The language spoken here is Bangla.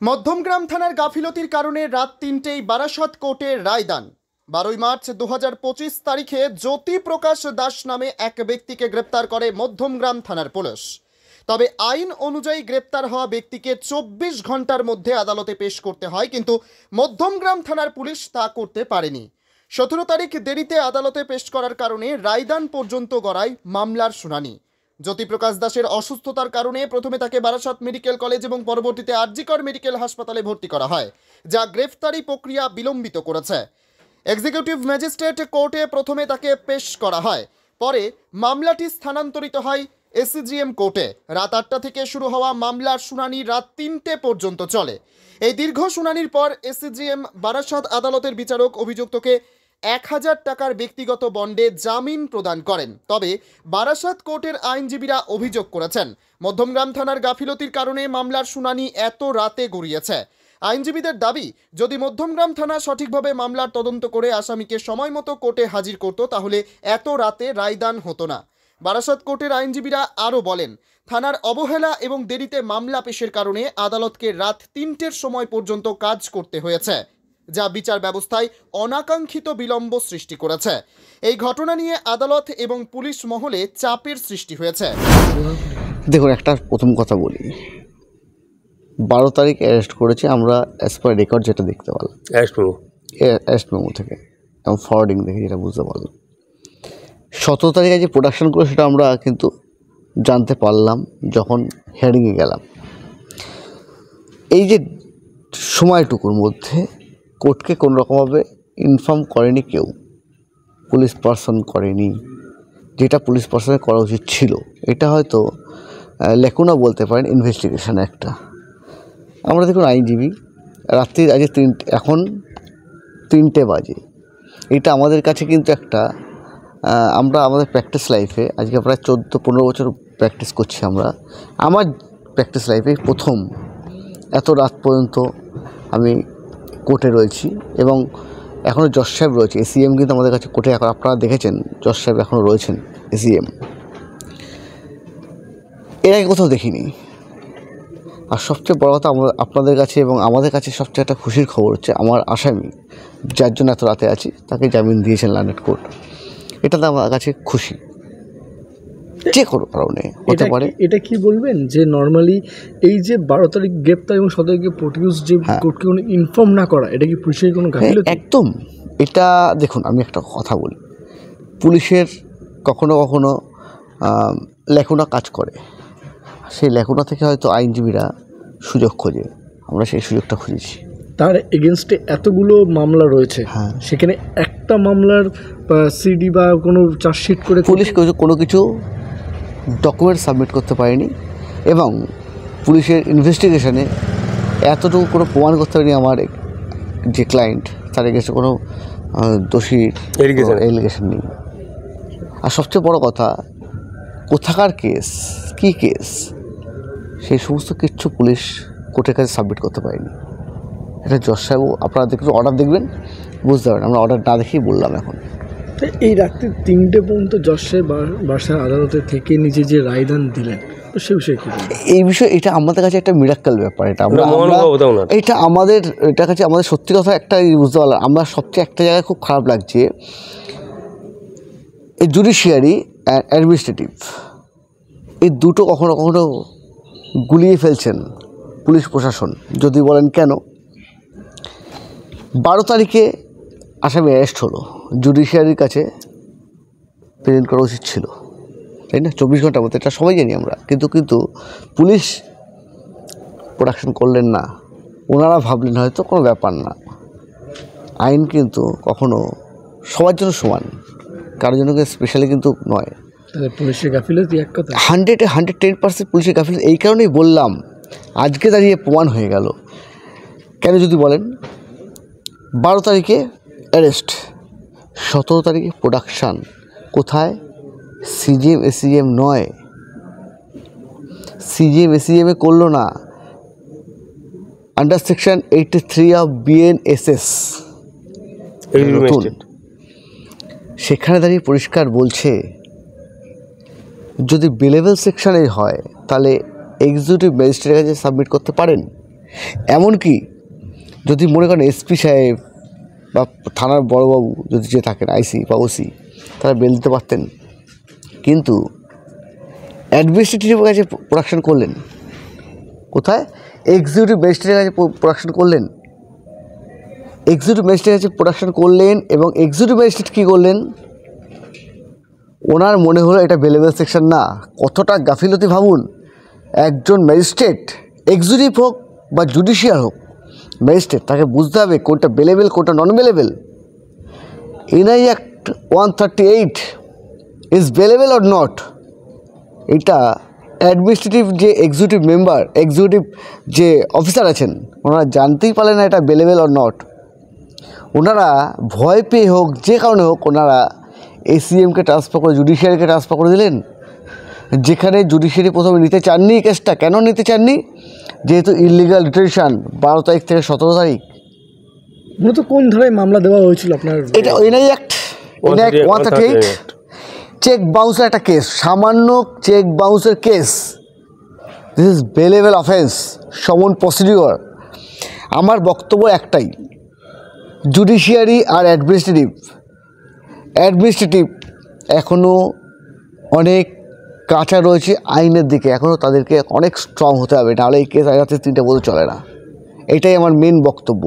মধ্যমগ্রাম থানার গাফিলতির কারণে রাত ৩টেই বারাসত কোর্টের রায়দান। 12ই মার্চ 2025 তারিখে জ্যোতিপ্রকাশ দাস নামে এক ব্যক্তিকে গ্রেপ্তার করে মধ্যমগ্রাম থানার পুলিশ। তবে আইন অনুযায়ী গ্রেপ্তার হওয়া ব্যক্তিকে 24 ঘন্টার মধ্যে আদালতে পেশ করতে হয়, কিন্তু মধ্যমগ্রাম থানার পুলিশ তা করতে পারেনি। 17 তারিখ দেরিতে আদালতে পেশ করার কারণে রায়দান পর্যন্ত গড়ায় মামলার শুনানি। জ্যোতিপ্রকাশ দাসের অসুস্থতার কারণে প্রথমে তাকে বারাসত মেডিকেল কলেজ এবং পরবর্তীতে আরজিকর মেডিকেল হাসপাতালে ভর্তি করা হয়, যা গ্রেফতারি প্রক্রিয়া বিলম্বিত করেছে। এক্সিকিউটিভ ম্যাজিস্ট্রেট কোর্টে প্রথমে তাকে পেশ করা হয়, পরে মামলাটি স্থানান্তরিত হয় এসিজিএম কোর্টে। রাত 8টা থেকে শুরু হওয়া মামলার শুনানি রাত 3টে পর্যন্ত চলে। এই দীর্ঘ শুনানির পর এসিজিএম বারাসত আদালতের বিচারক অভিযুক্তকে 1000 টাকার ব্যক্তিগত বন্ডে জামিন প্রদান করেন। তবে বারাসত কোর্টের আইনজীবীরা অভিযোগ করেছেন, মধ্যমগ্রাম থানার গাফিলতির কারণে মামলার শুনানি এত রাতে গড়িয়েছে। আইনজীবীদের দাবি, যদি মধ্যমগ্রাম থানা সঠিকভাবে মামলার তদন্ত করে আসামিকে সময় মতো কোর্টে হাজির করত, তাহলে এত রাতে রায়দান হতো না। বারাসত কোর্টের আইনজীবীরা আরও বলেন, থানার অবহেলা এবং দেরিতে মামলা পেশের কারণে আদালতকে রাত 3টের সময় পর্যন্ত কাজ করতে হয়েছে, যা বিচার ব্যবস্থায় অনাকাঙ্ক্ষিত বিলম্ব সৃষ্টি করেছে। এই ঘটনা নিয়ে আদালত এবং পুলিশ মহলে চাপের সৃষ্টি হয়েছে। দেখুন, একটা প্রথম কথা বলি, 12 তারিখ অ্যারেস্ট করেছে আমরা, অ্যাজ পার রেকর্ড যেটা দেখতে পারলাম অ্যারেস্ট মেমো থেকে এবং ফরওয়ার্ডিং দেখে যেটা বুঝতে পারলাম। 17 তারিখে যে প্রোডাকশন করে সেটা আমরা কিন্তু জানতে পারলাম যখন হিয়ারিংয়ে গেলাম। এই যে সময়টুকুর মধ্যে কোর্টকে কোনো রকমভাবে ইনফর্ম করেনি কেউ, পুলিশ পার্সন করেনি, যেটা পুলিশ পার্সনের করা উচিত ছিল। এটা হয়তো লেকুনা বলতে পারেন ইনভেস্টিগেশন একটা। আমরা দেখুন আইনজীবী, রাত্রি আজকে এখন 3টে বাজে। এটা আমাদের কাছে কিন্তু একটা আমরা আমাদের প্র্যাকটিস লাইফে আজকে প্রায় 14-15 বছর প্র্যাকটিস করছি আমরা। আমার প্র্যাকটিস লাইফে প্রথম এত রাত পর্যন্ত আমি কোর্টে রয়েছি এবং এখনও জজ সাহেব রয়েছে। এসিএম কিন্তু আমাদের কাছে কোর্টে এখন আপনারা দেখেছেন, জজ সাহেব এখনও রয়েছেন এসিএম। এর আগে কোথাও দেখিনি। আর সবচেয়ে বড় কথা আপনাদের কাছে এবং আমাদের কাছে সবচেয়ে একটা খুশির খবর হচ্ছে, আমার আসামি যার জন্য এত রাতে আছি তাকে জামিন দিয়েছেন লন্ডন কোর্ট। এটা তো আমার কাছে খুশি, যে কোনো কারণে হতে পারে। এটা কি বলবেন যে নর্মালি এই যে 12 তারিখ গ্রেপ্তার এবং 17 তারিখে প্রডিউস যে কোর্টকে কোনো ইনফর্ম না করা, এটা কি পুলিশের কোনো গাফিলতি? একদম। এটা দেখুন, আমি একটা কথা বলি, পুলিশের কখনো কখনো লেখনা কাজ করে, সেই লেখনা থেকে হয়তো আইনজীবীরা সুযোগ খোঁজে, আমরা সেই সুযোগটা খুঁজেছি। তার এগেনস্টে এতগুলো মামলা রয়েছে, সেখানে একটা মামলার সিডি বা কোনো চার্জশিট করে পুলিশ কোনো কিছু ডকুমেন্ট সাবমিট করতে পারেনি এবং পুলিশের ইনভেস্টিগেশনে এতটুকু কোনো প্রমাণ করতে পারেনি আমার যে ক্লায়েন্ট, তার এগেনস্টে কোনো দোষী এলিগেশন নেই। আর সবচেয়ে বড় কথা, কোথাকার কেস, কী কেস, সেই সমস্ত কিচ্ছু পুলিশ কোর্টের কাছে সাবমিট করতে পারেনি। এটা জজ সাহেব, আপনারা দেখুন অর্ডার দেখবেন বুঝতে পারেন, আমরা অর্ডার না দেখেই বললাম। এখন এই রাত্রি 3টে পর্যন্ত জজ সাহেব বাসার আদালতে থেকে নিজে যে রায়দান দিলেন, তো সে বিষয়ে কী বলবেন? এই বিষয়ে এটা আমাদের কাছে একটা মিরাক্কেল ব্যাপার। এটা এটা এটার কাছে আমাদের সত্যি কথা একটা বুঝতে পারলাম। আমরা সবচেয়ে একটা জায়গায় খুব খারাপ লাগছে, এই জুডিশিয়ারি অ্যান্ড অ্যাডমিনিস্ট্রেটিভ, এই দুটো কখনো কখনো গুলিয়ে ফেলছেন পুলিশ প্রশাসন। যদি বলেন কেন, 12 তারিখে আসামি অ্যারেস্ট হলো, জুডিশিয়ারির কাছে প্রেজেন্ট করা উচিত ছিল, তাই না? 24 ঘন্টার মধ্যে, এটা সবাই জানি আমরা। কিন্তু পুলিশ প্রোডাকশন করলেন না। ওনারা ভাবলেন হয়তো কোনো ব্যাপার না। আইন কিন্তু কখনো সবার জন্য সমান, কারোর জন্য স্পেশালি কিন্তু নয়। পুলিশের গাফিলতি এক কথা 110% পুলিশের গাফিলতি। এই কারণেই বললাম, আজকে দাঁড়িয়ে প্রমাণ হয়ে গেল। কেন যদি বলেন, 12 তারিখে অ্যারেস্ট, 17 তারিখে প্রোডাকশান। কোথায়? সিজিএম এসিএম নয়, সিজিএম এসিএমে করলো না, আন্ডার সেকশন 83 অফ বিএনএসএস নতুন, সেখানে দাঁড়িয়ে পরিষ্কার বলছে, যদি বেলেবেল সেকশানে হয় তাহলে এক্সিকিউটিভ ম্যাজিস্ট্রেটের কাছে সাবমিট করতে পারেন। এমনকি যদি মনে করেন এসপি সাহেব বা থানার বড়বাবু যদি যে থাকেন আইসি বা ওসি, তারা বেল দিতে পারতেন, কিন্তু অ্যাডমিনিস্ট্রেটিভের কাছে প্রোডাকশন করলেন, কোথায়? এক্সিকিউটিভ ম্যাজিস্ট্রেটের কাছে প্রোডাকশন করলেন। এক্সিকিউটিভ ম্যাজিস্ট্রেটের কাছে প্রোডাকশন করলেন এবং এক্সিকিউটিভ ম্যাজিস্ট্রেট কী করলেন? ওনার মনে হলো এটা বেলেবেল সেকশন না। কতটা গাফিলতি ভাবুন! একজন ম্যাজিস্ট্রেট, এক্সিকিউটিভ হোক বা জুডিশিয়াল হোক, ম্যাজিস্ট্রেট তাকে বুঝতে হবে কোনটা বেলেবেল কোনটা নন bailable. NI act 138 is bailable or not, এটা অ্যাডমিনিস্ট্রেটিভ যে এক্সিকিউটিভ মেম্বার, এক্সিকিউটিভ যে অফিসার আছেন, ওনারা জানতেই পারলেন না এটা বেলেবেল অর নট। ওনারা ভয় পেয়ে হোক, যে কারণে হোক, ওনারা এসিএমকে ট্রান্সফার করে জুডিশিয়ারিকে ট্রান্সফার করে দিলেন, যেখানে জুডিশিয়ারি প্রথমে নিতে চাননি কেসটা। কেন নিতে চাননি? যেহেতু ইলিগাল ডিটেনশন 12 তারিখ থেকে 17 তারিখ। মূলত কোন ধারায় মামলা দেওয়া হয়েছিল আপনার? এটা এনআই অ্যাক্ট 138, চেক বাউন্সের একটা কেস, সামান্য চেক বাউন্সের কেস। This is bailable offence, summon procedure. আমার বক্তব্য একটাই, জুডিশিয়ারি আর অ্যাডমিনিস্ট্রেটিভ এখনও অনেক কাঁচা রয়েছে আইনের দিকে, এখনও তাদেরকে অনেক স্ট্রং হতে হবে, নাহলে এই কেস আগে 3টে বলতে চলে না। এটাই আমার মেন বক্তব্য।